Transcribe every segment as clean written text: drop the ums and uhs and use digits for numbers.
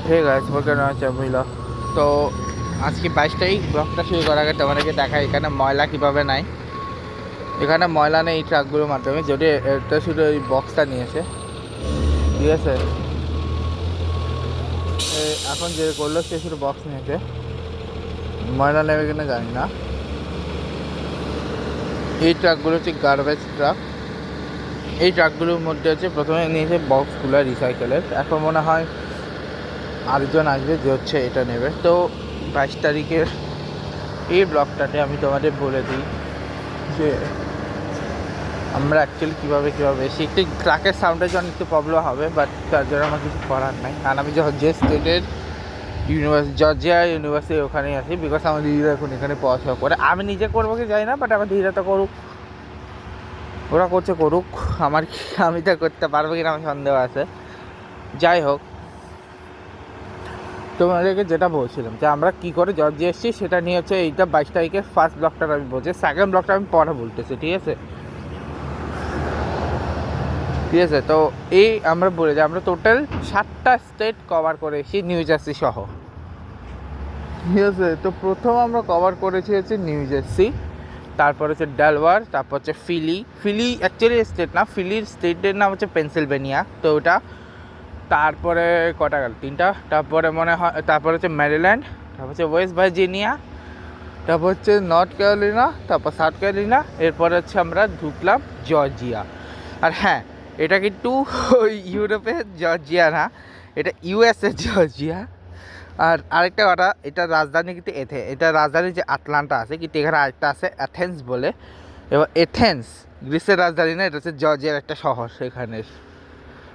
Hey guys welcome to my channel. তো আজকে 22 তারিখ, ব্লগটা শুরু করার আগে তোমাদেরকে দেখাই এখানে ময়লা কীভাবে নাই। এখানে ময়লা নেই এই ট্রাকগুলোর মাধ্যমে, যদি এটা শুধু ওই বক্সটা নিয়েছে, ঠিক আছে। এখন যে করলো সে শুধু বক্স নিয়েছে, ময়লা নেবে কিনা জানি না। এই ট্রাকগুলো হচ্ছে গার্বেজ ট্রাক। এই ট্রাকগুলোর মধ্যে হচ্ছে প্রথমে নিয়েছে বক্সগুলো রিসাইকেলের। এখন মনে হয় আরেকজন আসবে যে হচ্ছে এটা নেবে। তো 22 তারিখের এই ব্লগটাতে আমি তোমাদের বলে দিই যে আমরা অ্যাকচুয়ালি কীভাবে একটু ট্রাকের সাউন্ডের জন্য একটু প্রবলেম হবে, বাট তার জন্য আমার কিছু করার নাই। কারণ আমি যখন যে স্টেটের জর্জিয়া ইউনিভার্সিটি ওখানেই আছি, বিকজ আমার দিদিরা এখন এখানে পড়াশোনা করে। আমি নিজে করবো কি যাই না, বাট আমার দিদিরা তো করুক, ওরা করছে করুক, আমার আমি তো করতে পারবো কিনা আমার সন্দেহ আছে। যাই হোক, তোমাদেরকে যেটা বলছিলাম যে আমরা কী করে জর্জিয়া এসেছি সেটা নিয়ে হচ্ছে এইটা 22 তারিখের ফার্স্ট ব্লগটা আমি বলছি, সেকেন্ড ব্লগটা আমি পরে বলতেছি, ঠিক আছে। তো এই আমরা বলে যে আমরা টোটাল 7টা স্টেট কভার করে এসেছি, নিউ জার্সি সহ, ঠিক আছে। তো প্রথম আমরা কভার করেছি হচ্ছে নিউ জার্সি, তারপর হচ্ছে ডেলওয়ার, তারপর হচ্ছে ফিলি অ্যাকচুয়ালি স্টেট না, ফিলির স্টেটের নাম হচ্ছে পেনসিলভেনিয়া, তো ওটা। তারপরে কটা গেল, 3টা। তারপরে মনে হয় তারপর হচ্ছে ম্যারিল্যান্ড, তারপর হচ্ছে ওয়েস্ট ভার্জিনিয়া, তারপর হচ্ছে নর্থ ক্যারোলিনা, তারপর সাউথ ক্যারোলিনা, এরপরে হচ্ছে আমরা ঢুকলাম জর্জিয়া। আর হ্যাঁ, এটা কিন্তু ইউরোপের জর্জিয়া না, এটা ইউএসের জর্জিয়া। আর আরেকটা কথা, এটা রাজধানী কিন্তু এটা রাজধানী যে আটলান্টা আছে, কিন্তু এখানে আরেকটা আছে অ্যাথেন্স বলে। এবার এথেন্স গ্রিসের রাজধানী না, এটা হচ্ছে জর্জিয়ার একটা শহর। সেখানের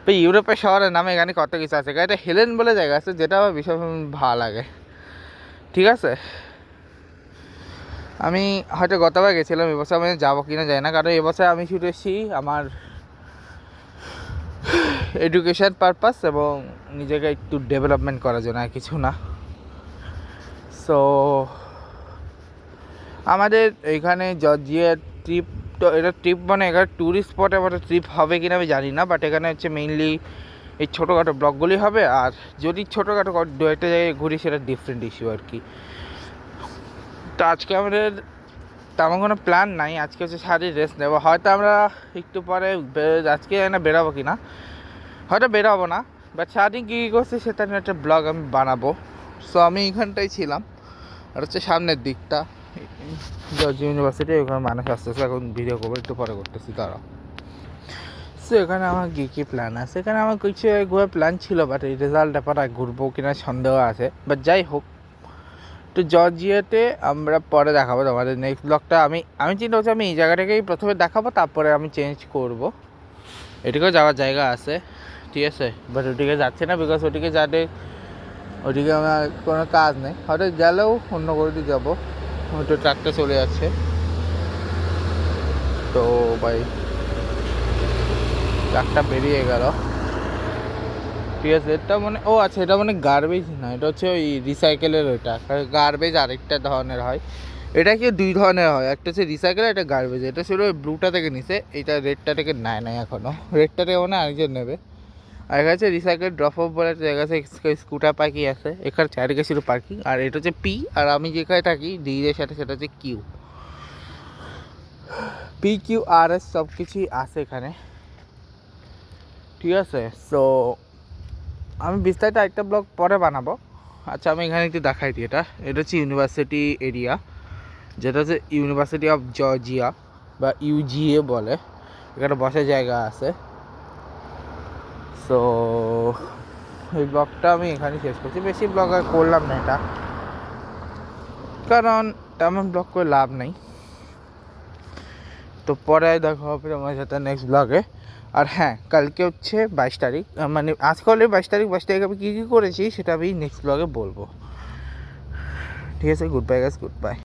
তো ইউরোপের শহরের নামে এখানে কত কিছু আছে। এটা হেলেন বলে জায়গা আছে, যেটা আমার ভীষণ ভালো লাগে, ঠিক আছে। আমি হয়তো গতবার গেছিলাম, এবছর আমি যাবো কিনা যায় না, কারণ এবছর আমি শুধু এসেছি আমার এডুকেশান পারপাস এবং নিজেকে একটু ডেভেলপমেন্ট করার জন্য, আর কিছু না। সো আমাদের এইখানে জর্জিয়ার ট্রিপ, তো এটা ট্রিপ মানে এখানে ট্যুরিস্ট স্পটে আমাদের ট্রিপ হবে কিনা আমি জানি না, বাট এখানে হচ্ছে মেইনলি এই ছোটোখাটো ব্লগগুলি হবে। আর যদি ছোটোখাটো দু একটা জায়গায় ঘুরি সেটা ডিফারেন্ট ইস্যু আর কি। তো আজকে আমাদের তেমন কোনো প্ল্যান নাই, আজকে হচ্ছে সারাদিন রেস্ট নেবো। হয়তো আমরা একটু পরে আজকে না বেরোবো কি না, হয়তো বেরোবো না, বাট সারাদিন কী কী করছি সেটা নিয়ে একটা ব্লগ আমি বানাবো। সো আমি এইখানটাই ছিলাম, আর হচ্ছে সামনের দিকটা জর্জিয়া ইউনিভার্সিটি, ওখানে মানুষ আসতেছে, এখন ভিডিও করবো, একটু পরে করতেছি তারা। সো এখানে আমার কী প্ল্যান আছে, এখানে আমার কিছু ঘুরে প্ল্যান ছিল, বাট এই রেজাল্টের পর ঘুরবো কিনা সন্দেহ আছে, বাট যাই হোক। তো জর্জিয়াতে আমরা পরে দেখাবো তোমাদের নেক্সট ব্লগটা। আমি চিন্তা করছি আমি এই জায়গাটাকেই প্রথমে দেখাবো, তারপরে আমি চেঞ্জ করব। এদিকেও যাওয়ার জায়গা আছে, ঠিক আছে, বাট ওদিকে যাচ্ছে না, বিকজ ওদিকে আমার কোনো কাজ নেই। হয়তো গেলেও অন্য করে দিয়ে যাবো, হয়তো ট্রাকটা চলে যাচ্ছে। তো ভাই ট্রাকটা বেরিয়ে গেল, ঠিক আছে। এটা মানে আচ্ছা, এটা মানে গার্বেজ না, এটা হচ্ছে ওই রিসাইকেলের। ওইটা গার্বেজ আরেকটা ধরনের হয়, এটা কি 2 ধরনের হয়, একটা হচ্ছে রিসাইকেল, একটা গার্বেজ। এটা ছিল ওই ব্লুটা থেকে নিছে, এটা রেডটা থেকে নেয় নাই এখনও, রেডটা থেকে মানে আরেকজন নেবে। আর এখানে হচ্ছে রিসাইকেল ড্রপ অফ বলে একটা জায়গা আছে, স্কুটার পার্কিং আছে এখানে, চারিদিকে ছিল পার্কিং। আর এটা হচ্ছে পি, আর আমি যেখানে থাকি দিদিদের সাথে সেটা হচ্ছে কিউ, PQRS সব কিছুই আছে এখানে, ঠিক আছে। সো আমি বিস্তারিত একটা ব্লগ পরে বানাবো। আচ্ছা, আমি এখানে একটু দেখাই দিই, এটা হচ্ছে ইউনিভার্সিটি এরিয়া, যেটা হচ্ছে ইউনিভার্সিটি অফ জর্জিয়া বা ইউজিএ বলে। এখানে বসার জায়গা আছে। সো এই ব্লগটা আমি এখানে শেষ করছি, বেশি ব্লগ আর করলাম না এটা, কারণ তেমন ব্লগ করে লাভ নেই। তো পরে দেখা হবে তোমার সাথে নেক্সট ব্লগে। আর হ্যাঁ, কালকে হচ্ছে 22 তারিখ, মানে আজকে হলে 22 তারিখ আমি কী কী করেছি সেটা আমি নেক্সট ব্লগে বলবো, ঠিক আছে। Good bye guys, good bye.